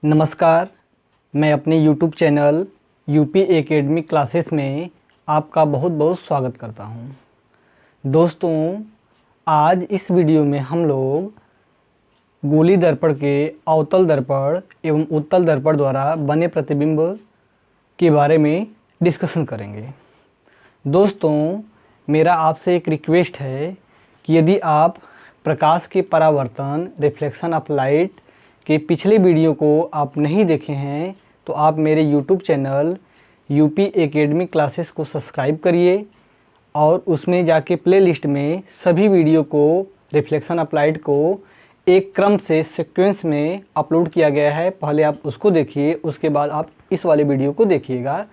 नमस्कार। मैं अपने YouTube channel UP academy classes में आपका बहुत बहुत स्वागत करता हूं। दोस्तों, आज इस वीडियो में हम लोग गोली दर्पण के अवतल दर्पण एवं उत्तल दर्पण द्वारा बने प्रतिबिंब के बारे में डिस्कशन करेंगे। दोस्तों, मेरा आपसे एक रिक्वेस्ट है कि यदि आप प्रकाश के परावर्तन रिफ्लेक्शन ऑफ लाइट के पिछले वीडियो को आप नहीं देखे हैं तो आप मेरे YouTube channel UP academy classes को सब्सक्राइब करिए और उसमें जाके प्लेलिस्ट में सभी वीडियो को रिफ्लेक्शन ऑफ लाइट को एक क्रम से सीक्वेंस में अपलोड किया गया है। पहले आप उसको देखिए, उसके बाद आप इस वाले वीडियो को देखिएगा।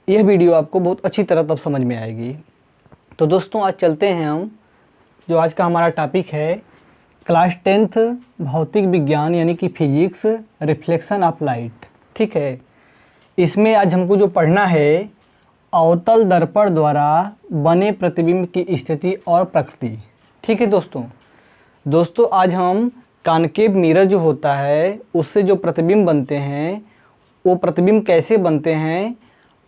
यह वीडियो आपको बहुत अच्छी तरह तब समझ में आएगी। तो दोस्तों, आज चलते हैं हम जो आज का हमारा टॉपिक है क्लास 10th भौतिक विज्ञान यानी कि फिजिक्स रिफ्लेक्शन ऑफ लाइट। ठीक है, इसमें आज हमको जो पढ़ना है अवतल दर्पण द्वारा बने प्रतिबिंब की स्थिति और प्रकृति। ठीक है दोस्तों, आज हम कॉनकेव मिरर जो होता है उससे जो प्रतिबिंब बनते हैं वो प्रतिबिंब कैसे बनते हैं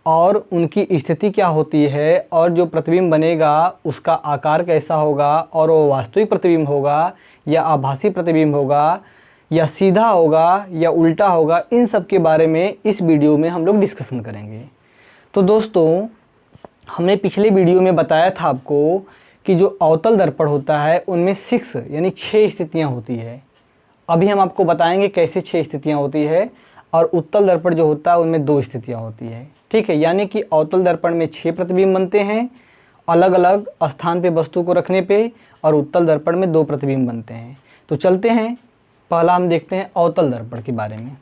और उनकी स्थिति क्या होती है और जो प्रतिबिंब बनेगा उसका आकार कैसा होगा और वो वास्तविक प्रतिबिंब होगा या आभासी प्रतिबिंब होगा या सीधा होगा या उल्टा होगा, इन सब के बारे में इस वीडियो में हम लोग डिस्कशन करेंगे। तो दोस्तों, हमने पिछले वीडियो में बताया था आपको कि जो अवतल दर्पण होता है उनमें 6 यानी 6 स्थितियाँ होती है। अभी हम आपको बताएंगे कैसे 6 स्थितियाँ होती है और उत्तल दर्पण जो होता है उनमें 2 स्थितियाँ होती है। ठीक है, यानी कि अवतल दर्पण में 6 प्रतिबिंब बनते हैं अलग अलग स्थान पे वस्तु को रखने पे, और उत्तल दर्पण में 2 प्रतिबिंब बनते हैं। तो चलते हैं, पहला हम देखते हैं अवतल दर्पण के बारे में।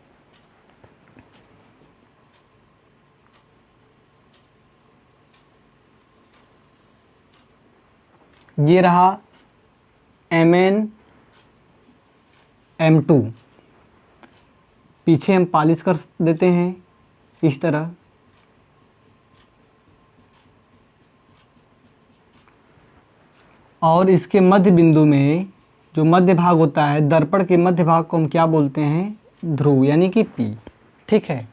ये रहा Mn M2, पीछे हम पॉलिश कर देते हैं इस तरह। और इसके मध्य बिंदु में जो मध्य भाग होता है, दर्पण के मध्य भाग को हम क्या बोलते हैं? ध्रुव यानी कि P। ठीक है,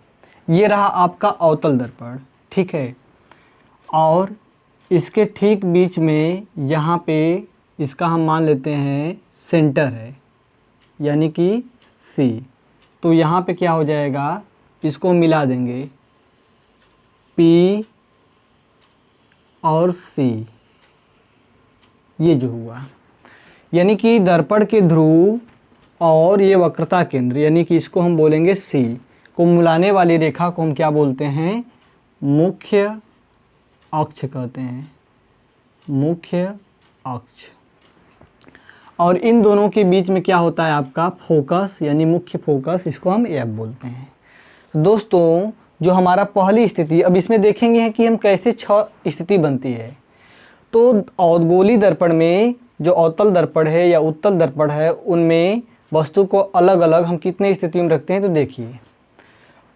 ये रहा आपका अवतल दर्पण। ठीक है, और इसके ठीक बीच में यहाँ पे इसका हम मान लेते हैं सेंटर है यानी कि C। तो यहाँ पे क्या हो जाएगा, इसको मिला देंगे P और C, ये जो हुआ, यानी कि दर्पण के ध्रुव और ये वक्रता केंद्र यानी कि इसको हम बोलेंगे C को मिलाने वाली रेखा को हम क्या बोलते हैं? मुख्य अक्ष कहते हैं, मुख्य अक्ष। और इन दोनों के बीच में क्या होता है आपका? फोकस यानी मुख्य फोकस, इसको हम F बोलते हैं। तो दोस्तों, जो हमारा पहली स्थिति, अब इसमें देखेंगे कि हम कैसे 6 स्थिति बनती है। तो गोली दर्पण में जो अवतल दर्पण है या उत्तल दर्पण है उनमें वस्तु को अलग अलग हम कितने स्थिति में रखते हैं। तो देखिए,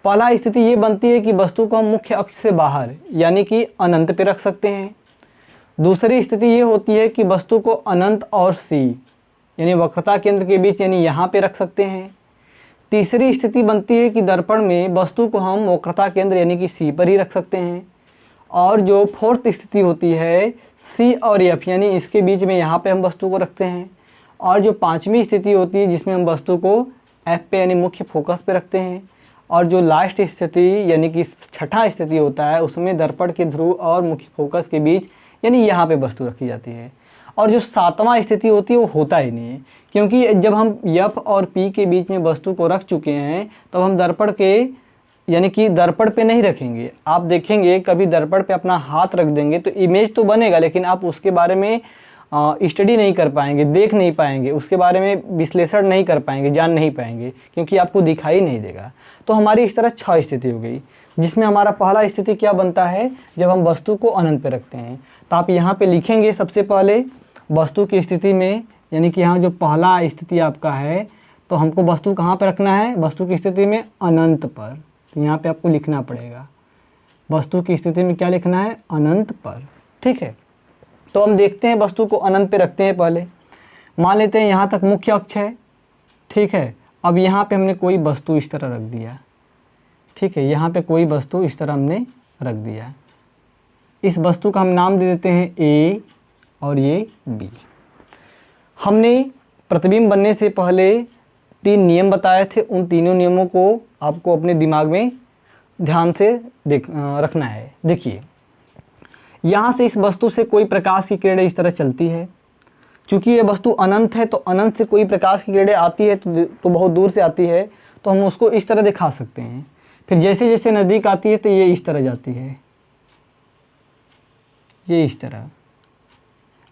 पहला स्थिति ये बनती है कि वस्तु को हम मुख्य अक्ष से बाहर यानी कि अनंत पे रख सकते हैं। दूसरी स्थिति ये होती है कि वस्तु को अनंत और C यानी वक्रता केंद्र के बीच यानी यहाँ पे रख सकते हैं। तीसरी स्थिति बनती है कि दर्पण में वस्तु को हम वक्रता केंद्र यानी कि C पर ही रख सकते हैं। और जो फोर्थ स्थिति होती है C और F यानी इसके बीच में, यहाँ पे हम वस्तु को रखते हैं। और जो पांचवी स्थिति होती है जिसमें हम वस्तु को F पे यानी मुख्य फोकस पे रखते हैं। और जो लास्ट स्थिति यानी कि छठा स्थिति होता है उसमें दर्पण के ध्रुव और मुख्य फोकस के बीच यानी यहाँ पे वस्तु रखी जाती है। और जो सातवां स्थिति होती है वो होता ही नहीं है, क्योंकि जब हम F और P के बीच में वस्तु को रख चुके हैं तब हम दर्पण के यानी कि दर्पण पे नहीं रखेंगे। आप देखेंगे कभी दर्पण पे अपना हाथ रख देंगे तो इमेज तो बनेगा, लेकिन आप उसके बारे में स्टडी नहीं कर पाएंगे, देख नहीं पाएंगे, उसके बारे में विश्लेषण नहीं कर पाएंगे, जान नहीं पाएंगे, क्योंकि आपको दिखाई नहीं देगा। तो हमारी इस तरह 6 स्थिति हो गई, जिसमें हमारा पहला स्थिति क्या बनता है? जब हम वस्तु को अनंत पे रखते हैं। तो आप यहाँ पे लिखेंगे सबसे पहले वस्तु की स्थिति में, यानी कि यहाँ जो पहला स्थिति आपका है, तो हमको वस्तु कहाँ पर रखना है? वस्तु की स्थिति में अनंत पर। तो यहाँ पे आपको लिखना पड़ेगा वस्तु की स्थिति में क्या लिखना है? अनंत पर। ठीक है, तो हम देखते हैं वस्तु को अनंत पे रखते हैं। पहले मान लेते हैं यहाँ तक मुख्य अक्ष है। ठीक है, अब यहाँ पे हमने कोई वस्तु इस तरह रख दिया, ठीक है, यहाँ पे कोई वस्तु इस तरह हमने रख दिया। इस वस्तु का हम नाम दे देते हैं ए और ये बी। हमने प्रतिबिंब बनने से पहले 3 नियम बताए थे, उन तीनों नियमों को आपको अपने दिमाग में ध्यान से रखना है। देखिए, यहाँ से इस वस्तु से कोई प्रकाश की किरणें इस तरह चलती है। चूँकि ये वस्तु अनंत है, तो अनंत से कोई प्रकाश की किरणें आती है तो बहुत दूर से आती है, तो हम उसको इस तरह दिखा सकते हैं। फिर जैसे जैसे नज़दीक आती है तो ये इस तरह जाती है, ये इस तरह,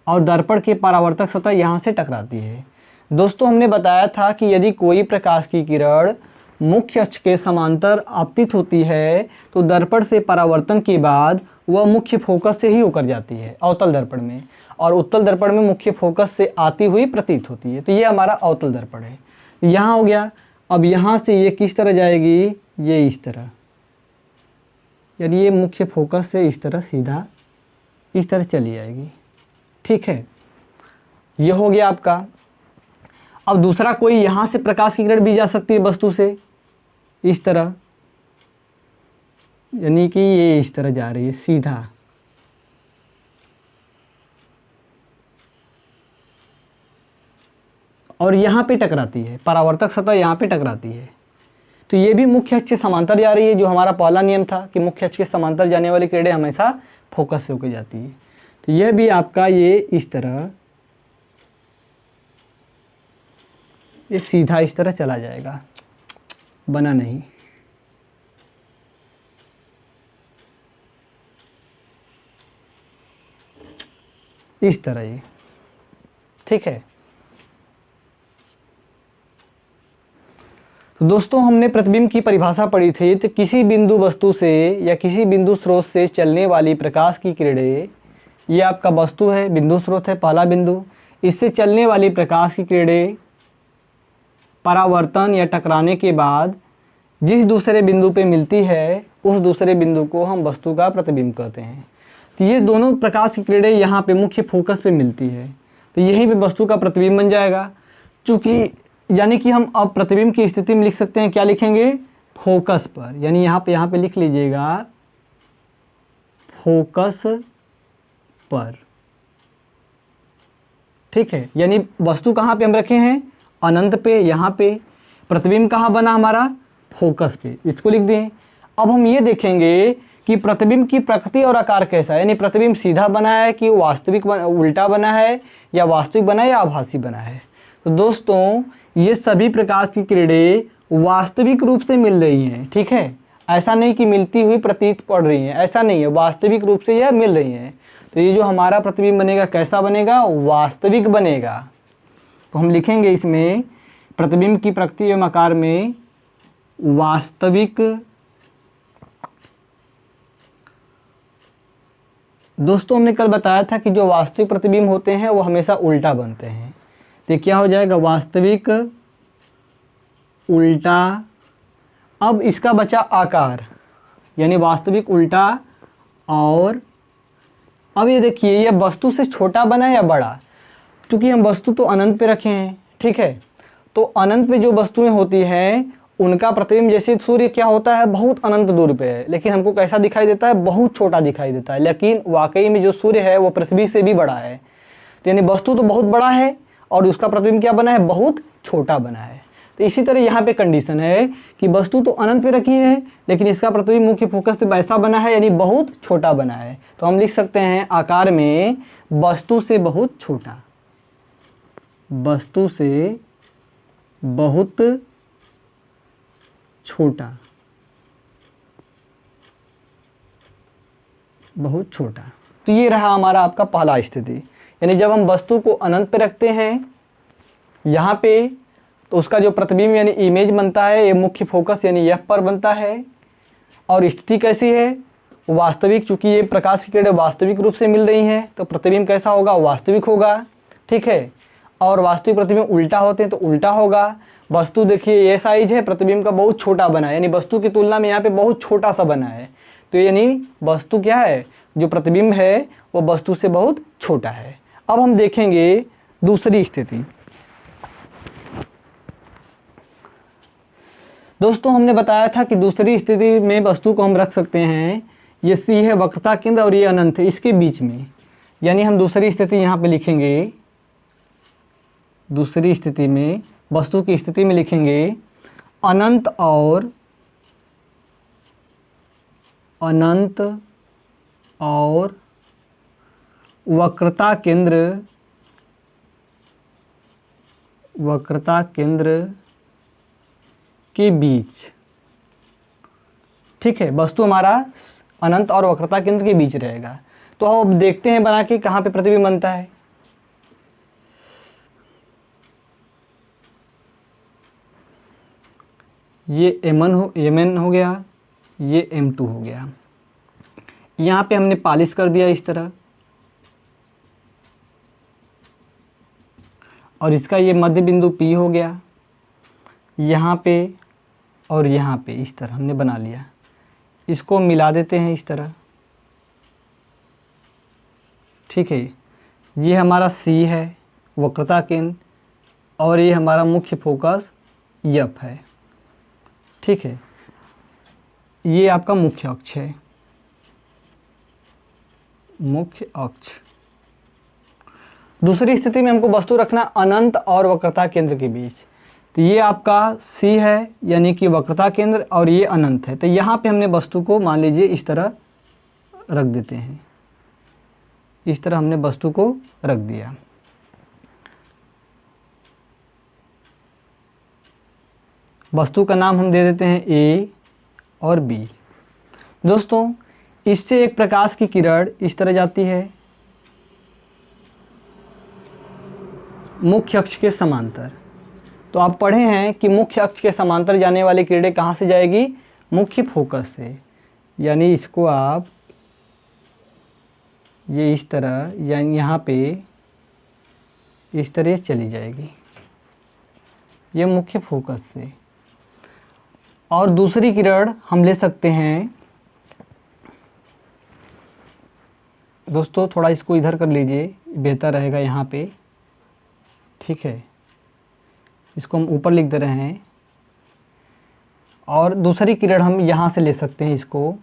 और दर्पण की परावर्तक सतह यहाँ से टकराती है। दोस्तों, हमने बताया था कि यदि कोई प्रकाश की किरण मुख्य अक्ष के समांतर आपतित होती है तो दर्पण से परावर्तन के बाद वह मुख्य फोकस से ही होकर जाती है अवतल दर्पण में, और उत्तल दर्पण में मुख्य फोकस से आती हुई प्रतीत होती है। तो ये हमारा अवतल दर्पण है। यहाँ हो गया। अब यहाँ से ये किस तरह जाएगी, ये इस तरह, यानी ये मुख्य फोकस से इस तरह सीधा इस तरह चली जाएगी, ठीक है। ये हो गया आपका। अब दूसरा कोई यहाँ से प्रकाश की किरण भी जा सकती है वस्तु से इस तरह, यानी कि ये इस तरह जा रही है सीधा, और यहाँ पे टकराती है, परावर्तक सतह यहाँ पे टकराती है। तो ये भी मुख्य अक्ष के समांतर जा रही है, जो हमारा पहला नियम था कि मुख्य अक्ष के समांतर जाने वाली किरणें हमेशा फोकस से होकर जाती है। तो यह भी आपका ये इस तरह, ये सीधा इस तरह चला जाएगा, बना नहीं। इस तरह ये, ठीक है। तो दोस्तों, हमने प्रतिबिंब की परिभाषा पढ़ी थी। तो किसी बिंदु वस्तु से या किसी बिंदु स्रोत से चलने वाली प्रकाश की किरणें, ये आपका वस्तु है, बिंदु स्रोत है पहला बिंदु, इससे चलने वाली प्रकाश की किरणें परावर्तन या टकराने के बाद जिस दूसरे बिंदु पे मिलती है, उस दूसरे बिंदु को हम वस्तु का प्रतिबिंब कहते हैं। तो ये दोनों प्रकाश की किरणें यहाँ पे मुख्य फोकस पे मिलती है, तो यहीं पे वस्तु का प्रतिबिंब बन जाएगा। चूँकि यानी कि हम अब प्रतिबिंब की स्थिति में लिख सकते हैं, क्या लिखेंगे, फोकस पर, यानी यहाँ पे लिख लीजिएगा फोकस पर, ठीक है। यानी वस्तु कहाँ पे हम रखे हैं, अनंत पे, यहाँ पे। प्रतिबिंब कहाँ बना हमारा, फोकस पे, इसको लिख दें। अब हम ये देखेंगे कि प्रतिबिंब की प्रकृति और आकार कैसा है, यानी प्रतिबिंब सीधा बना है कि वास्तविक उल्टा बना है, या वास्तविक बना है या आभासी बना है। तो दोस्तों, ये सभी प्रकाश की किरणें वास्तविक रूप से मिल रही हैं, ठीक है। ऐसा नहीं कि मिलती हुई प्रतीत पड़ रही हैं, ऐसा नहीं है, वास्तविक रूप से यह मिल रही हैं। तो ये जो हमारा प्रतिबिंब बनेगा कैसा बनेगा, वास्तविक बनेगा। तो हम लिखेंगे इसमें प्रतिबिंब की प्रकृति एवं आकार में वास्तविक। दोस्तों, हमने कल बताया था कि जो वास्तविक प्रतिबिंब होते हैं वो हमेशा उल्टा बनते हैं। तो क्या हो जाएगा, वास्तविक उल्टा। अब इसका बचा आकार, यानी वास्तविक उल्टा। और अब ये देखिए, ये वस्तु से छोटा बना या बड़ा, क्योंकि हम वस्तु तो अनंत पे रखे हैं, ठीक है। तो अनंत पे जो वस्तुएं होती हैं उनका प्रतिबिंब, जैसे सूर्य क्या होता है, बहुत अनंत दूर पे है, लेकिन हमको कैसा दिखाई देता है, बहुत छोटा दिखाई देता है। लेकिन वाकई में जो सूर्य है वो पृथ्वी से भी बड़ा है। तो यानी वस्तु तो बहुत बड़ा है और उसका प्रतिबिंब क्या बना है, बहुत छोटा बना है। तो इसी तरह यहाँ पे कंडीशन है कि वस्तु तो अनंत पे रखी है, लेकिन इसका प्रतिबिंब मुख्य फोकस से वैसा बना है, यानी बहुत छोटा बना है। तो हम लिख सकते हैं आकार में वस्तु से बहुत छोटा, वस्तु से बहुत छोटा, बहुत छोटा। तो ये रहा हमारा आपका पहला स्थिति, यानी जब हम वस्तु को अनंत पे रखते हैं यहाँ पे, तो उसका जो प्रतिबिंब यानी इमेज बनता है, ये मुख्य फोकस यानी यह पर बनता है। और स्थिति कैसी है, वास्तविक, चूंकि ये प्रकाश की किरणें वास्तविक रूप से मिल रही हैं, तो प्रतिबिंब कैसा होगा, वास्तविक होगा, ठीक है। और वास्तविक प्रतिबिंब उल्टा होते हैं तो उल्टा होगा। वस्तु देखिए ये साइज है, प्रतिबिंब का बहुत छोटा बना है, यानी वस्तु की तुलना में यहाँ पे बहुत छोटा सा बना है। तो यानी वस्तु क्या है, जो प्रतिबिंब है वो वस्तु से बहुत छोटा है। अब हम देखेंगे दूसरी स्थिति। दोस्तों हमने बताया था कि दूसरी स्थिति में वस्तु को हम रख सकते हैं, ये सी है वक्रता केंद्र और ये अनंत है, इसके बीच में। यानी हम दूसरी स्थिति यहाँ पे लिखेंगे, दूसरी स्थिति में वस्तु की स्थिति में लिखेंगे अनंत और वक्रता केंद्र के बीच। ठीक है, वस्तु हमारा अनंत और वक्रता केंद्र के बीच रहेगा। तो अब देखते हैं बना के कहाँ पे प्रतिबिंब बनता है। ये M1 हो गया, ये M2 हो गया। यहाँ पे हमने पालिश कर दिया इस तरह, और इसका ये मध्य बिंदु P हो गया यहाँ पे, और यहाँ पे इस तरह हमने बना लिया। इसको मिला देते हैं इस तरह। ठीक है, ये हमारा C है वक्रता केंद्र, और ये हमारा मुख्य फोकस F है। ठीक है, ये आपका मुख्य अक्ष है, मुख्य अक्ष। दूसरी स्थिति में हमको वस्तु रखना अनंत और वक्रता केंद्र के बीच। तो ये आपका C है यानी कि वक्रता केंद्र, और ये अनंत है। तो यहाँ पे हमने वस्तु को मान लीजिए इस तरह रख देते हैं, इस तरह हमने वस्तु को रख दिया। वस्तु का नाम हम दे देते हैं A और B। दोस्तों इससे एक प्रकाश की किरण इस तरह जाती है मुख्य अक्ष के समांतर। तो आप पढ़े हैं कि मुख्य अक्ष के समांतर जाने वाली किरणें कहाँ से जाएगी? मुख्य फोकस से। यानी इसको आप ये इस तरह, यानी यहाँ पे इस तरह चली जाएगी, ये मुख्य फोकस से। और दूसरी किरण हम ले सकते हैं, दोस्तों थोड़ा इसको इधर कर लीजिए, बेहतर रहेगा यहाँ पे। ठीक है, इसको हम ऊपर लिख दे रहे हैं, और दूसरी किरण हम यहाँ से ले सकते हैं इसको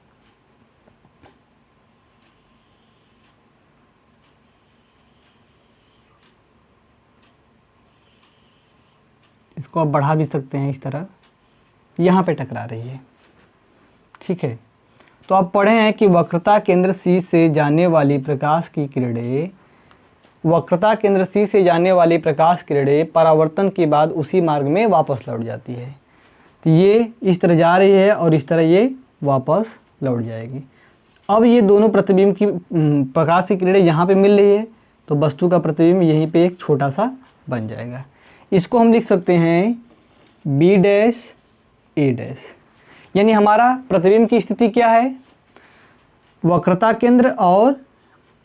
आप बढ़ा भी सकते हैं इस तरह, यहाँ पे टकरा रही है। ठीक है, तो आप पढ़े हैं कि वक्रता केंद्र C से जाने वाली प्रकाश की किरणें, वक्रता केंद्र C से जाने वाली प्रकाश किरणें परावर्तन के बाद उसी मार्ग में वापस लौट जाती है। तो ये इस तरह जा रही है और इस तरह ये वापस लौट जाएगी। अब ये दोनों प्रतिबिंब की प्रकाश की किरणें यहाँ पे मिल रही है, तो वस्तु का प्रतिबिंब यहीं पे एक छोटा सा बन जाएगा। इसको हम लिख सकते हैं B डैश A डैश। यानी हमारा प्रतिबिंब की स्थिति क्या है? वक्रता केंद्र और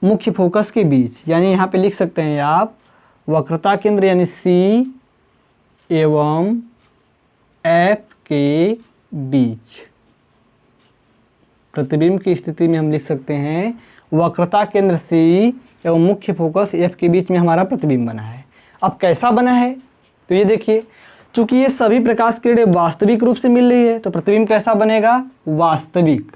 मुख्य फोकस के बीच। यानी यहाँ पे लिख सकते हैं आप वक्रता केंद्र यानी C एवं F के बीच। प्रतिबिंब की स्थिति में हम लिख सकते हैं वक्रता केंद्र C एवं मुख्य फोकस F के बीच में हमारा प्रतिबिंब बना है। अब कैसा बना है? तो ये देखिए, चूंकि ये सभी प्रकाश किरणें वास्तविक रूप से मिल रही है, तो प्रतिबिंब कैसा बनेगा? वास्तविक।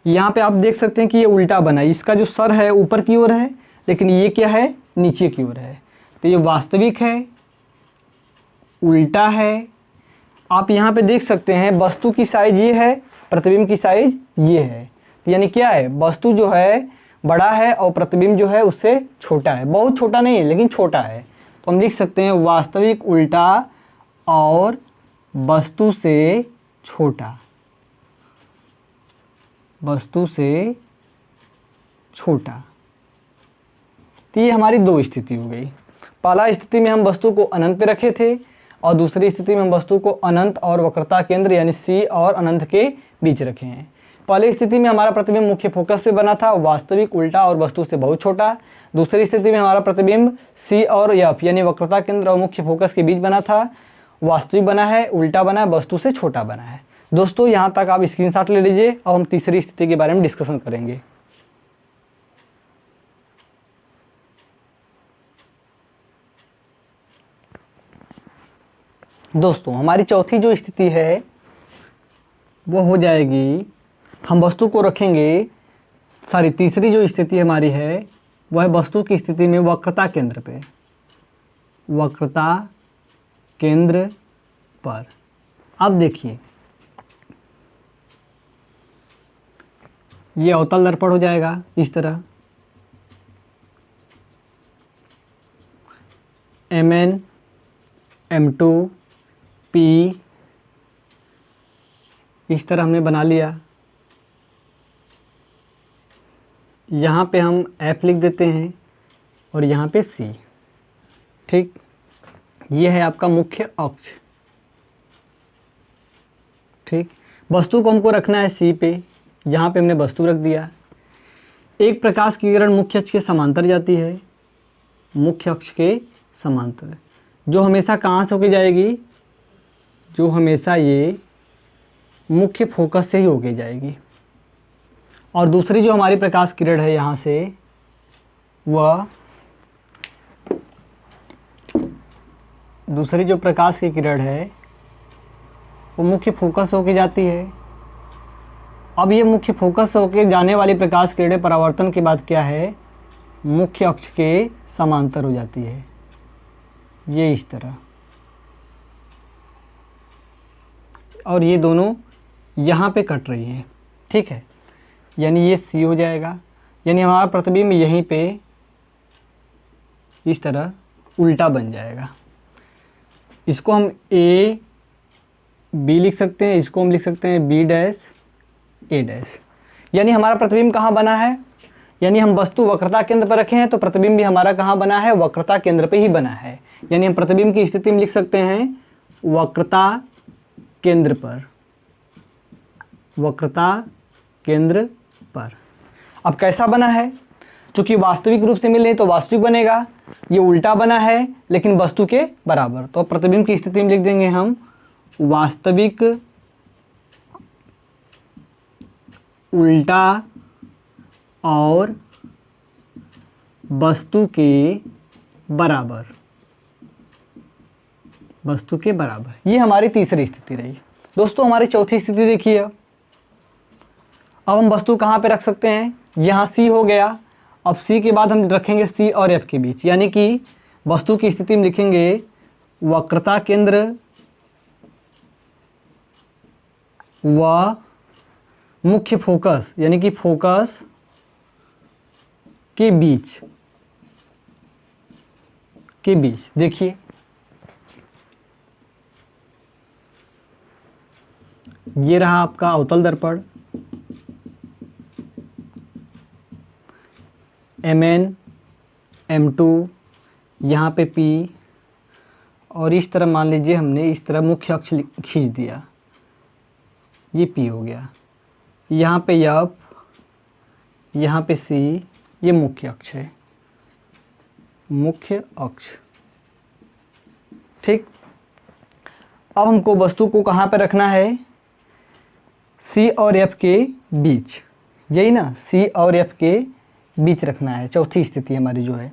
यहाँ पे आप देख सकते हैं कि ये उल्टा बना है, इसका जो सर है ऊपर की ओर है, लेकिन ये क्या है? नीचे की ओर है। तो ये वास्तविक है, उल्टा है। आप यहाँ पे देख सकते हैं वस्तु की साइज ये है, प्रतिबिंब की साइज ये है। यानी क्या है? वस्तु जो है बड़ा है और प्रतिबिंब जो है उससे छोटा है। बहुत छोटा नहीं है लेकिन छोटा है। तो हम लिख सकते हैं वास्तविक उल्टा और वस्तु से छोटा। वस्तु से छोटा। तो ये हमारी दो स्थिति हो गई। पहला स्थिति में हम वस्तु को अनंत पे रखे थे, और दूसरी स्थिति में हम वस्तु को अनंत और वक्रता केंद्र यानी C और अनंत के बीच रखे हैं। पहली स्थिति में हमारा प्रतिबिंब मुख्य फोकस पे बना था, वास्तविक उल्टा और वस्तु से बहुत छोटा। दूसरी स्थिति में हमारा प्रतिबिंब C और F यानी वक्रता केंद्र और मुख्य फोकस के बीच बना था, वास्तविक बना है, उल्टा बना है, वस्तु से छोटा बना है। दोस्तों यहाँ तक आप स्क्रीनशॉट ले लीजिए। अब हम तीसरी स्थिति के बारे में डिस्कशन करेंगे। दोस्तों हमारी चौथी जो स्थिति है वो हो जाएगी, हम वस्तु को रखेंगे, तीसरी जो स्थिति हमारी है वह है वस्तु की स्थिति में वक्रता केंद्र पे, वक्रता केंद्र पर। अब देखिए ये अवतल दर्पण हो जाएगा इस तरह, Mn M2 P इस तरह हमने बना लिया। यहाँ पे हम F लिख देते हैं और यहाँ पे C। ठीक, ये है आपका मुख्य अक्ष। ठीक, वस्तु को हमको रखना है C पे, यहाँ पे हमने वस्तु रख दिया। एक प्रकाश की किरण मुख्य अक्ष के समांतर जाती है, मुख्य अक्ष के समांतर, जो हमेशा कहाँ से होके जाएगी, जो हमेशा ये मुख्य फोकस से ही होके जाएगी। और दूसरी जो हमारी प्रकाश किरण है यहाँ से, वह दूसरी जो प्रकाश की किरण है वो मुख्य फोकस होके जाती है। अब ये मुख्य फोकस होके जाने वाली प्रकाश किरणें परावर्तन के बाद क्या है, मुख्य अक्ष के समांतर हो जाती है, ये इस तरह। और ये दोनों यहाँ पे कट रही हैं। ठीक है, यानी ये C हो जाएगा, यानी हमारा प्रतिबिंब यहीं पे इस तरह उल्टा बन जाएगा। इसको हम A B लिख सकते हैं, इसको हम लिख सकते हैं B डैश A डैश। यानी हमारा प्रतिबिंब कहाँ बना है, यानी हम वस्तु वक्रता केंद्र पर रखे हैं तो प्रतिबिंब भी हमारा कहाँ बना है, वक्रता केंद्र पे ही बना है। यानी हम प्रतिबिंब की स्थिति में लिख सकते हैं वक्रता केंद्र पर, वक्रता केंद्र पर। अब कैसा बना है, चूंकि वास्तविक रूप से मिले तो वास्तविक बनेगा, ये उल्टा बना है लेकिन वस्तु के बराबर, तो प्रतिबिंब की स्थिति में लिख देंगे हम वास्तविक उल्टा और वस्तु के बराबर, वस्तु के बराबर। ये हमारी तीसरी स्थिति रही। दोस्तों हमारी चौथी स्थिति देखिए। अब हम वस्तु कहाँ पे रख सकते हैं, यहाँ C हो गया। अब C के बाद हम रखेंगे C और F के बीच, यानी कि वस्तु की स्थिति में लिखेंगे वक्रता केंद्र व मुख्य फोकस, यानी कि फोकस के बीच, देखिए ये रहा आपका अवतल दर्पण, Mn M2 यहाँ पे P, और इस तरह मान लीजिए हमने इस तरह मुख्य अक्ष खींच दिया, ये P हो गया। यहाँ पे F, यहाँ पे C, ये मुख्य अक्ष है, मुख्य अक्ष। ठीक, अब हमको वस्तु को कहाँ पे रखना है, C और F के बीच, यही ना, C और F के बीच रखना है। चौथी स्थिति हमारी जो है,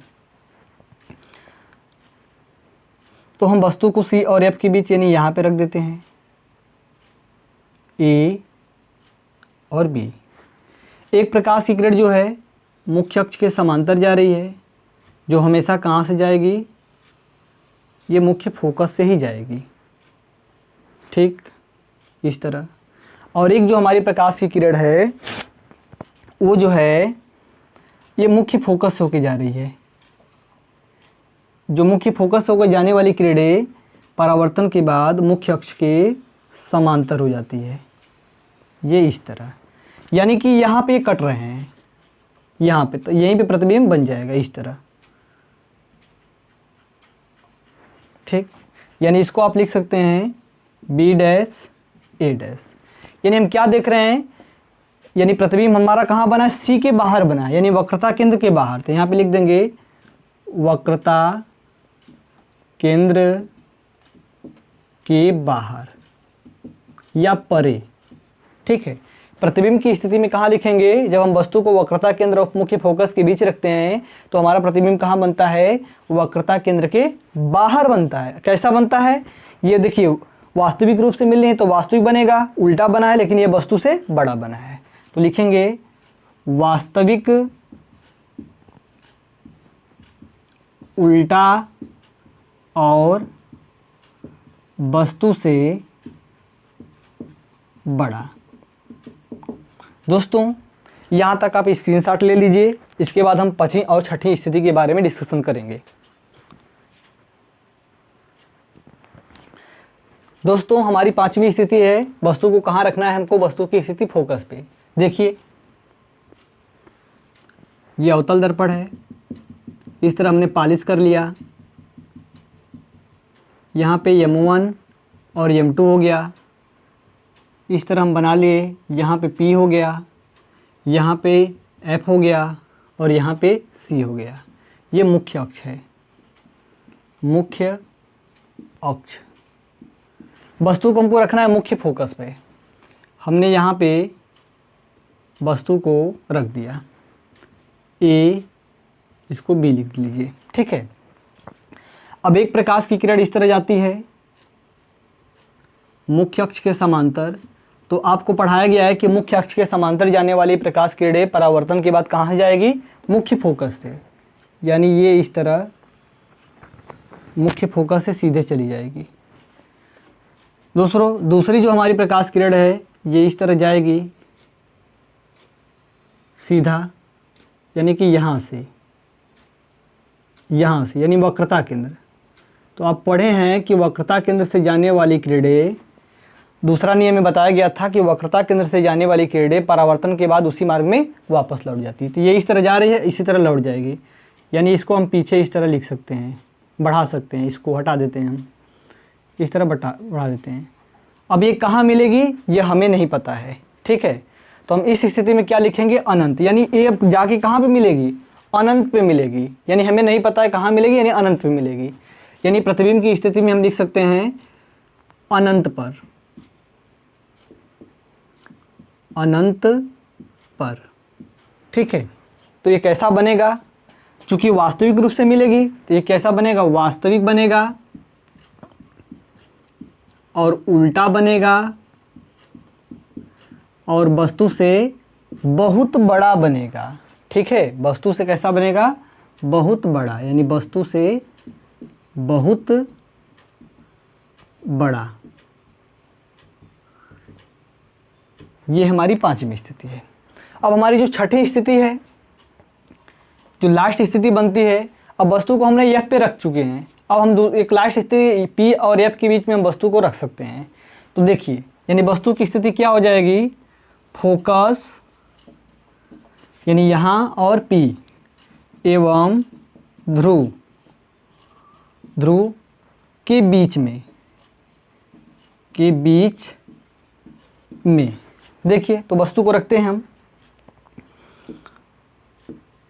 तो हम वस्तु को C और F के बीच यानी यहाँ पे रख देते हैं, A और B। एक प्रकाश की किरण जो है मुख्य अक्ष के समांतर जा रही है, जो हमेशा कहाँ से जाएगी, ये मुख्य फोकस से ही जाएगी। ठीक, इस तरह। और एक जो हमारी प्रकाश की किरण है वो जो है ये मुख्य फोकस होके जा रही है, जो मुख्य फोकस होकर जाने वाली किरणें परावर्तन के बाद मुख्य अक्ष के समांतर हो जाती है, ये इस तरह। यानी कि यहाँ पे कट रहे हैं, यहाँ पे, तो यहीं पे प्रतिबिंब बन जाएगा इस तरह। ठीक, यानी इसको आप लिख सकते हैं B डैश A डैश। यानी हम क्या देख रहे हैं, यानी प्रतिबिंब हमारा कहाँ बना है, C के बाहर बना है, यानी वक्रता केंद्र के बाहर। तो यहाँ पे लिख देंगे वक्रता केंद्र के बाहर या परे। ठीक है, प्रतिबिंब की स्थिति में कहाँ लिखेंगे, जब हम वस्तु को वक्रता केंद्र और मुख्य फोकस के बीच रखते हैं तो हमारा प्रतिबिंब कहाँ बनता है, वक्रता केंद्र के बाहर बनता है। कैसा बनता है, ये देखिए वास्तविक रूप से मिल रही है तो वास्तविक बनेगा, उल्टा बना है लेकिन ये वस्तु से बड़ा बना है, तो लिखेंगे वास्तविक उल्टा और वस्तु से बड़ा। दोस्तों यहाँ तक आप स्क्रीनशॉट ले लीजिए, इसके बाद हम 5वीं और 6वीं स्थिति के बारे में डिस्कशन करेंगे। दोस्तों हमारी 5वीं स्थिति है वस्तु को कहाँ रखना है हमको, वस्तु की स्थिति फोकस पे। देखिए ये अवतल दर्पण है, इस तरह हमने पॉलिश कर लिया, यहाँ पे M1 और M2 हो गया, इस तरह हम बना लिए, यहाँ पे P हो गया, यहाँ पे F हो गया और यहाँ पे C हो गया। ये मुख्य अक्ष है, मुख्य अक्ष। वस्तु को हमको रखना है मुख्य फोकस पे, हमने यहाँ पे वस्तु को रख दिया, A इसको B लिख लीजिए, ठीक है। अब एक प्रकाश की किरण इस तरह जाती है मुख्य अक्ष के समांतर, तो आपको पढ़ाया गया है कि मुख्य अक्ष के समांतर जाने वाली प्रकाश किरणें परावर्तन के बाद कहाँ से जाएगी, मुख्य फोकस से, यानी ये इस तरह मुख्य फोकस से सीधे चली जाएगी। दूसरी जो हमारी प्रकाश किरण है ये इस तरह जाएगी सीधा, यानी कि यहाँ से यानी वक्रता केंद्र। तो आप पढ़े हैं कि वक्रता केंद्र से जाने वाली किरणें, दूसरा नियम में बताया गया था कि वक्रता केंद्र से जाने वाली किरणें परावर्तन के बाद उसी मार्ग में वापस लौट जाती है। तो ये इस तरह जा रही है, इसी तरह लौट जाएगी, यानी इसको हम पीछे इस तरह लिख सकते हैं, बढ़ा सकते हैं, इसको हटा देते हैं हम, इस तरह बढ़ा देते हैं। अब ये कहाँ मिलेगी ये हमें नहीं पता है, ठीक है। तो हम इस स्थिति में क्या लिखेंगे, अनंत, यानी ये जाके कहाँ पे मिलेगी, अनंत पे मिलेगी, यानी हमें नहीं पता है कहाँ मिलेगी, यानी अनंत पे मिलेगी। यानी प्रतिबिंब की स्थिति में हम लिख सकते हैं अनंत पर, अनंत पर, ठीक है। तो ये कैसा बनेगा, चूंकि वास्तविक रूप से मिलेगी तो ये कैसा बनेगा, वास्तविक बनेगा और उल्टा बनेगा और वस्तु से बहुत बड़ा बनेगा, ठीक है। वस्तु से कैसा बनेगा, बहुत बड़ा, यानी वस्तु से बहुत बड़ा। ये हमारी 5वीं स्थिति है। अब हमारी जो 6ठी स्थिति है, जो लास्ट स्थिति बनती है, अब वस्तु को हमने F पे रख चुके हैं, अब हम एक लास्ट स्थिति P और F के बीच में हम वस्तु को रख सकते हैं। तो देखिए यानी वस्तु की स्थिति क्या हो जाएगी, फोकस यानी यहाँ और P एवं ध्रुव के बीच में देखिए। तो वस्तु को रखते हैं हम,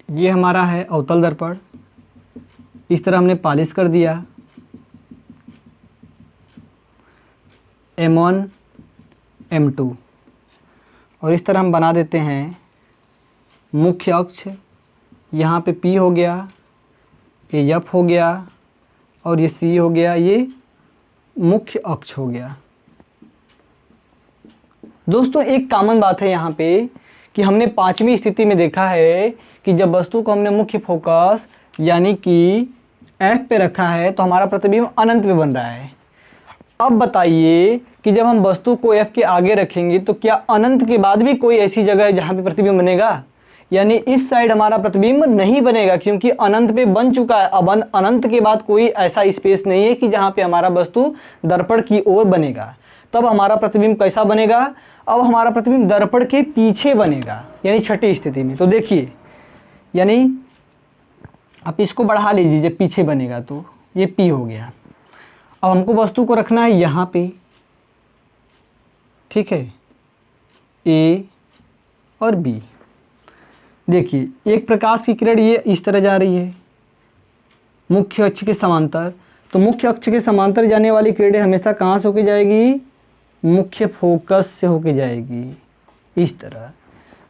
ये हमारा है अवतल दर्पण, इस तरह हमने पॉलिश कर दिया, M1 M2 और इस तरह हम बना देते हैं मुख्य अक्ष। यहाँ पे P हो गया, ये F हो गया और ये C हो गया, ये मुख्य अक्ष हो गया। दोस्तों एक कॉमन बात है यहाँ पे कि हमने 5वीं स्थिति में देखा है कि जब वस्तु को हमने मुख्य फोकस यानी कि F पे रखा है तो हमारा प्रतिबिंब अनंत पे बन रहा है। अब बताइए कि जब हम वस्तु को F के आगे रखेंगे तो क्या अनंत के बाद भी कोई ऐसी जगह है जहाँ पे प्रतिबिंब बनेगा, यानी इस साइड हमारा प्रतिबिंब नहीं बनेगा क्योंकि अनंत पे बन चुका है। अब अनंत के बाद कोई ऐसा स्पेस नहीं है कि जहाँ पे हमारा वस्तु दर्पण की ओर बनेगा। तब हमारा प्रतिबिंब कैसा बनेगा, अब हमारा प्रतिबिंब दर्पण के पीछे बनेगा, यानी 6ठी स्थिति में। तो देखिए यानी आप इसको बढ़ा लीजिए, जब पीछे बनेगा तो ये P हो गया। अब हमको वस्तु को रखना है यहाँ पे, ठीक है, A और B। देखिए एक प्रकाश की किरण ये इस तरह जा रही है मुख्य अक्ष के समांतर, तो मुख्य अक्ष के समांतर जाने वाली किरणें हमेशा कहाँ से होके जाएगी, मुख्य फोकस से होके जाएगी इस तरह।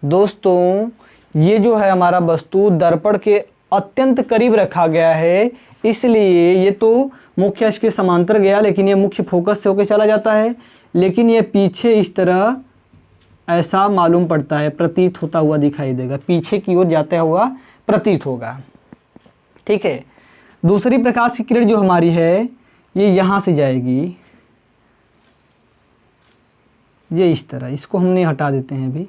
दोस्तों ये जो है हमारा वस्तु दर्पण के अत्यंत करीब रखा गया है, इसलिए ये तो मुख्य अक्ष के समांतर गया, लेकिन ये मुख्य फोकस से होकर चला जाता है, लेकिन ये पीछे इस तरह ऐसा मालूम पड़ता है, प्रतीत होता हुआ दिखाई देगा, पीछे की ओर जाता हुआ प्रतीत होगा। ठीक है, दूसरी प्रकाश की किरण जो हमारी है ये यहाँ से जाएगी, ये इस तरह, इसको हमने हटा देते हैं अभी,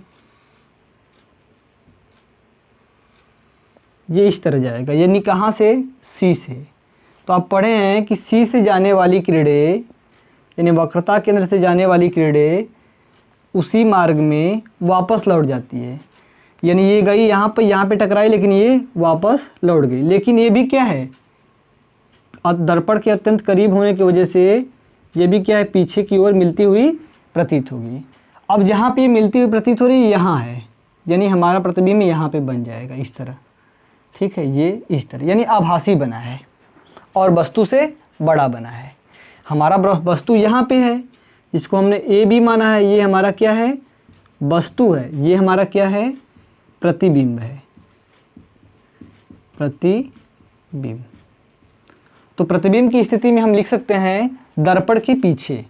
ये इस तरह जाएगा, यानी कहाँ से, सी से। तो आप पढ़े हैं कि सी से जाने वाली किरणें, यानी वक्रता केंद्र से जाने वाली किरणें उसी मार्ग में वापस लौट जाती है, यानी ये गई यहाँ पे टकराई, लेकिन ये वापस लौट गई। लेकिन ये भी क्या है, दर्पण के अत्यंत करीब होने की वजह से ये भी क्या है, पीछे की ओर मिलती हुई प्रतीत होगी। अब जहाँ पे ये मिलती हुई प्रतीत हो रही है यहाँ है, यानी हमारा प्रतिबिंब यहाँ पे बन जाएगा इस तरह। ठीक है, ये इस तरह, यानी आभासी बना है और वस्तु से बड़ा बना है। हमारा वस्तु यहाँ पे है, इसको हमने ए भी माना है, ये हमारा क्या है, वस्तु है, ये हमारा क्या है, प्रतिबिंब है, प्रतिबिंब। तो प्रतिबिंब की स्थिति में हम लिख सकते हैं दर्पण के पीछे,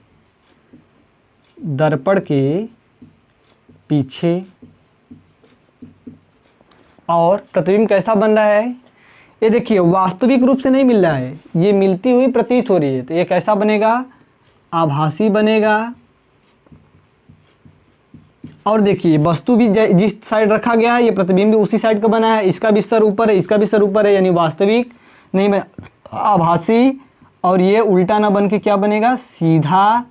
दर्पण के पीछे। और प्रतिबिंब कैसा बन रहा है, ये देखिए वास्तविक रूप से नहीं मिल रहा है, ये मिलती हुई प्रतीत हो रही है, तो ये कैसा बनेगा, आभासी बनेगा। और देखिए वस्तु भी जिस साइड रखा गया है, ये प्रतिबिंब भी उसी साइड का बना है, इसका भी स्तर ऊपर है, इसका भी स्तर ऊपर है, यानी वास्तविक नहीं, आभासी। और ये उल्टा ना बन के क्या बनेगा, सीधा।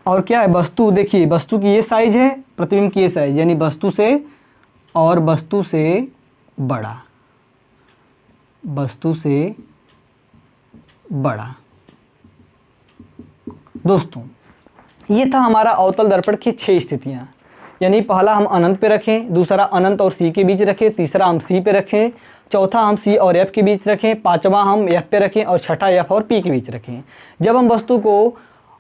और क्या है, वस्तु, देखिए वस्तु की ये साइज है, प्रतिबिंब की ये साइज, यानी वस्तु से, और वस्तु से बड़ा, वस्तु से बड़ा। दोस्तों ये था हमारा अवतल दर्पण की 6 स्थितियाँ, यानी पहला हम अनंत पे रखें, दूसरा अनंत और सी के बीच रखें, तीसरा हम सी पे रखें, चौथा हम सी और एफ के बीच रखें, पांचवा हम एफ पे रखें, और छठा एफ और पी के बीच रखें। जब हम वस्तु को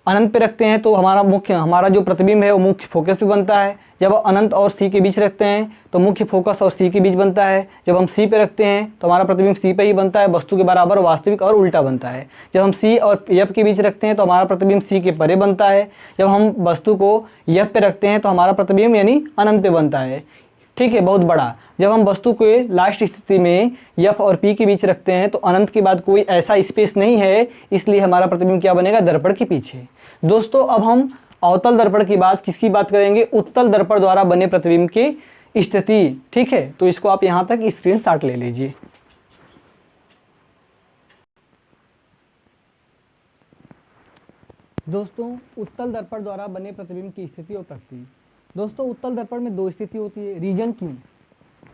अनंत पे रखते हैं तो हमारा जो प्रतिबिंब है वो मुख्य फोकस पे बनता है। जब अनंत और सी के बीच रखते हैं तो मुख्य फोकस और सी के बीच बनता है। जब हम सी पे रखते हैं तो हमारा प्रतिबिंब सी पे ही बनता है, वस्तु के बराबर वास्तविक और उल्टा बनता है। जब हम सी और एफ के बीच रखते हैं तो हमारा प्रतिबिंब सी के परे बनता है। जब हम वस्तु को एफ पे रखते हैं तो हमारा प्रतिबिंब यानी अनंत पे बनता है। ठीक है, बहुत बड़ा। जब हम वस्तु को लास्ट स्थिति में एफ और पी के बीच रखते हैं तो अनंत के बाद कोई ऐसा स्पेस नहीं है, इसलिए हमारा प्रतिबिंब क्या बनेगा, दर्पण के पीछे। दोस्तों अब हम अवतल दर्पण की बात किसकी बात करेंगे, उत्तल दर्पण द्वारा बने प्रतिबिंब की स्थिति। ठीक है, तो इसको आप यहां तक स्क्रीनशॉट ले लीजिए। दोस्तों उत्तल दर्पण द्वारा बने प्रतिबिंब की स्थिति और प्रकृति। दोस्तों उत्तल दर्पण में 2 स्थिति होती है। रीजन क्यों,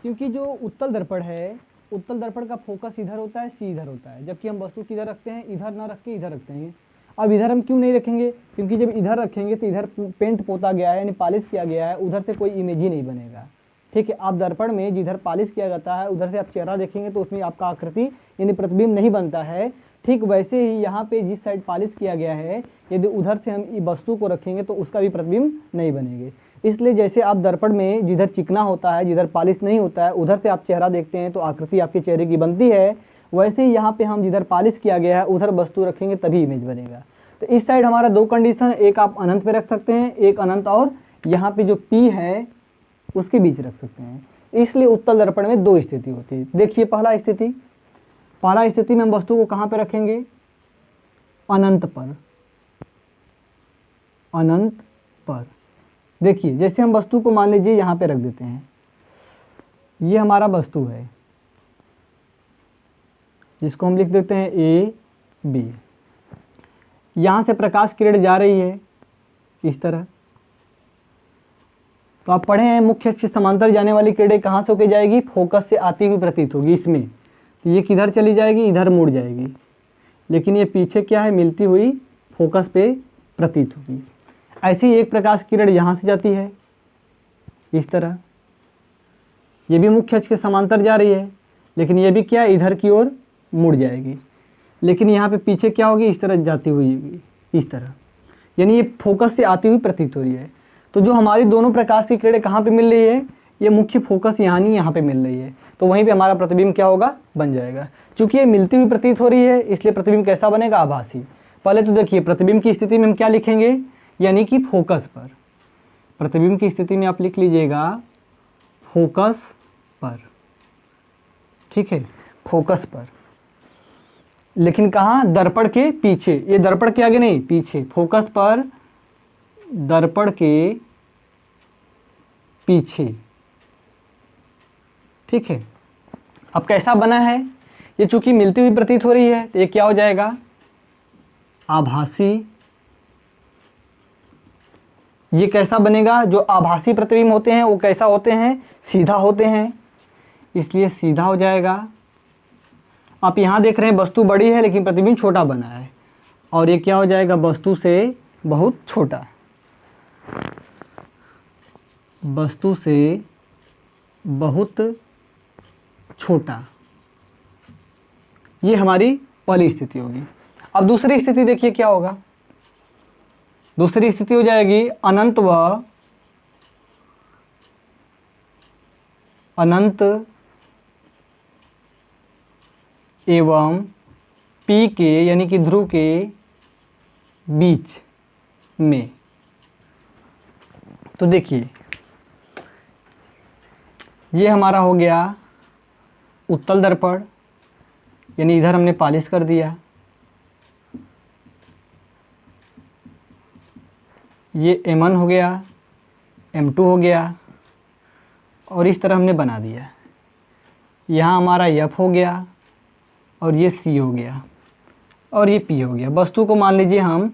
क्योंकि जो उत्तल दर्पण है, उत्तल दर्पण का फोकस इधर होता है, सी इधर होता है, जबकि हम वस्तु किधर रखते हैं, इधर ना रख के इधर रखते हैं। अब इधर हम क्यों नहीं रखेंगे, क्योंकि जब इधर रखेंगे तो इधर पेंट पोता गया है, यानी पॉलिश किया गया है, उधर से कोई इमेज ही नहीं बनेगा। ठीक है, आप दर्पण में जिधर पॉलिश किया जाता है उधर से आप चेहरा देखेंगे तो उसमें आपका आकृति यानी प्रतिबिंब नहीं बनता है। ठीक वैसे ही यहाँ पे जिस साइड पॉलिश किया गया है, यदि उधर से हम वस्तु को रखेंगे तो उसका भी प्रतिबिंब नहीं बनेंगे। इसलिए जैसे आप दर्पण में जिधर चिकना होता है, जिधर पॉलिश नहीं होता है, उधर से आप चेहरा देखते हैं तो आकृति आपके चेहरे की बनती है, वैसे ही यहाँ पे हम जिधर पॉलिश किया गया है उधर वस्तु रखेंगे तभी इमेज बनेगा। तो इस साइड हमारा 2 कंडीशन, एक आप अनंत पे रख सकते हैं, एक अनंत और यहाँ पे जो पी है उसके बीच रख सकते हैं। इसलिए उत्तल दर्पण में 2 स्थिति होती है। देखिए पहला स्थिति में हम वस्तु को कहाँ पे रखेंगे, अनंत पर, अनंत पर। देखिए जैसे हम वस्तु को मान लीजिए यहाँ पे रख देते हैं, ये हमारा वस्तु है जिसको हम लिख देते हैं ए बी। यहाँ से प्रकाश किरण जा रही है इस तरह, तो आप पढ़े हैं मुख्य अक्ष समांतर जाने वाली किरणें कहाँ से होकर जाएगी, फोकस से आती हुई प्रतीत होगी इसमें। तो ये किधर चली जाएगी, इधर मुड़ जाएगी, लेकिन ये पीछे क्या है, मिलती हुई फोकस पे प्रतीत होगी। ऐसी एक प्रकाश किरण यहाँ से जाती है इस तरह, ये भी मुख्य अक्ष के समांतर जा रही है, लेकिन ये भी क्या है, इधर की ओर मुड़ जाएगी, लेकिन यहाँ पे पीछे क्या होगी, इस तरह जाती हुई इस तरह, यानी ये फोकस से आती हुई प्रतीत हो रही है। तो जो हमारी दोनों प्रकाश की किरणें कहाँ पे मिल रही है, ये मुख्य फोकस यहाँ नहीं, यहाँ पे मिल रही है। तो वहीं पे हमारा प्रतिबिंब क्या होगा, बन जाएगा। चूंकि ये मिलती हुई प्रतीत हो रही है इसलिए प्रतिबिंब कैसा बनेगा, आभासी। पहले तो देखिए प्रतिबिंब की स्थिति में हम क्या लिखेंगे, यानी कि फोकस पर। प्रतिबिंब की स्थिति में आप लिख लीजिएगा फोकस पर, ठीक है, फोकस पर। लेकिन कहाँ, दर्पण के पीछे, ये दर्पण के आगे नहीं, पीछे। फोकस पर दर्पण के पीछे, ठीक है। अब कैसा बना है, ये चूंकि मिलती हुई प्रतीत हो रही है तो ये क्या हो जाएगा, आभासी। ये कैसा बनेगा, जो आभासी प्रतिबिंब होते हैं वो कैसा होते हैं, सीधा होते हैं, इसलिए सीधा हो जाएगा। आप यहाँ देख रहे हैं वस्तु बड़ी है लेकिन प्रतिबिंब छोटा बना है, और ये क्या हो जाएगा, वस्तु से बहुत छोटा, वस्तु से बहुत छोटा। ये हमारी पहली स्थिति होगी। अब दूसरी स्थिति देखिए क्या होगा, दूसरी स्थिति हो जाएगी अनंत व अनंत एवं पी के, यानी कि ध्रुव के बीच में। तो देखिए ये हमारा हो गया उत्तल दर्पण, यानी इधर हमने पॉलिश कर दिया। ये M1 हो गया, M2 हो गया, और इस तरह हमने बना दिया। यहाँ हमारा F हो गया, और ये C हो गया, और ये P हो गया। वस्तु को मान लीजिए हम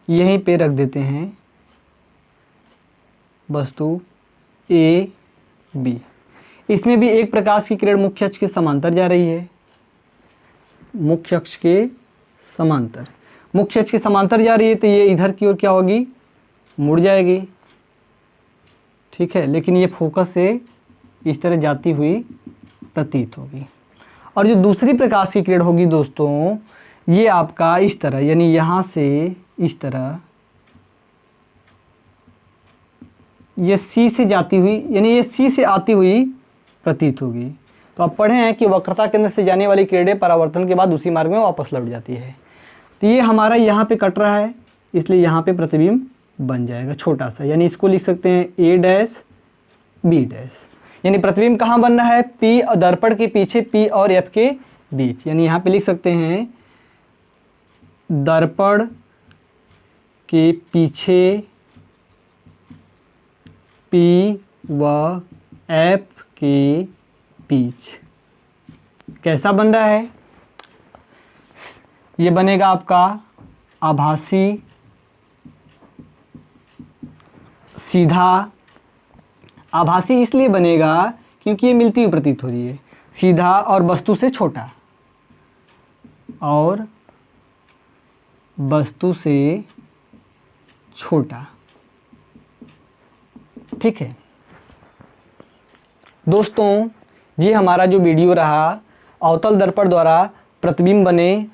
यहीं पे रख देते हैं, वस्तु A B। इसमें भी एक प्रकाश की किरण मुख्य अक्ष के समांतर जा रही है, मुख्य अक्ष के समांतर, मुख्य अक्ष के समांतर जा रही है, तो ये इधर की ओर क्या होगी, मुड़ जाएगी, ठीक है। लेकिन ये फोकस से इस तरह जाती हुई प्रतीत होगी। और जो दूसरी प्रकाश की किरण होगी दोस्तों, ये आपका इस तरह, यानी यहाँ से इस तरह, ये C से जाती हुई, यानी ये C से आती हुई प्रतीत होगी। तो आप पढ़े हैं कि वक्रता केंद्र से जाने वाली किरणें परावर्तन के बाद उसी मार्ग में वापस लौट जाती है। तो ये हमारा यहाँ पे कट रहा है, इसलिए यहाँ पे प्रतिबिंब बन जाएगा छोटा सा, यानी इसको लिख सकते हैं A डैश B डैश। यानी प्रतिबिंब कहाँ बन रहा है, P और दर्पण के पीछे, P और F के बीच। यानी यहाँ पे लिख सकते हैं दर्पण के पीछे P व F के बीच। कैसा बन रहा है, ये बनेगा आपका आभासी, सीधा। आभासी इसलिए बनेगा क्योंकि ये मिलती हुई प्रतीत हो रही है, सीधा और वस्तु से छोटा, और वस्तु से छोटा, ठीक है दोस्तों। ये हमारा जो वीडियो रहा अवतल दर्पण द्वारा प्रतिबिंब बने,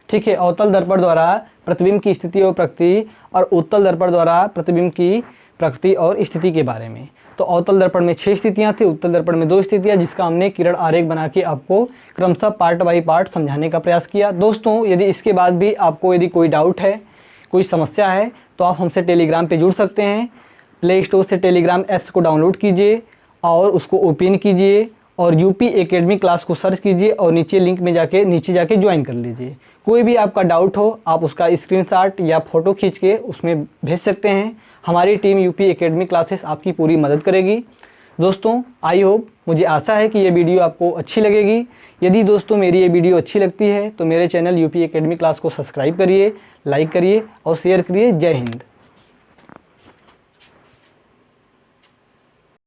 ठीक है, अवतल दर्पण द्वारा प्रतिबिंब की स्थिति और प्रकृति, और उत्तल दर्पण द्वारा प्रतिबिंब की प्रकृति और स्थिति के बारे में। तो अवतल दर्पण में 6 स्थितियां थी, उत्तल दर्पण में 2 स्थितियां, जिसका हमने किरण आरेख बना के आपको क्रमशः पार्ट बाई पार्ट समझाने का प्रयास किया। दोस्तों यदि इसके बाद भी आपको यदि कोई डाउट है, कोई समस्या है, तो आप हमसे टेलीग्राम पे जुड़ सकते हैं। प्ले स्टोर से टेलीग्राम ऐप्स को डाउनलोड कीजिए और उसको ओपन कीजिए, और यूपी एकेडमी क्लास को सर्च कीजिए, और नीचे लिंक में नीचे जाके ज्वाइन कर लीजिए। कोई भी आपका डाउट हो आप उसका स्क्रीनशॉट या फ़ोटो खींच के उसमें भेज सकते हैं। हमारी टीम यूपी एकेडमी क्लासेस आपकी पूरी मदद करेगी। दोस्तों आई होप, मुझे आशा है कि ये वीडियो आपको अच्छी लगेगी। यदि दोस्तों मेरी ये वीडियो अच्छी लगती है तो मेरे चैनल यूपी एकेडमी क्लास को सब्सक्राइब करिए, लाइक करिए और शेयर करिए। जय हिंद।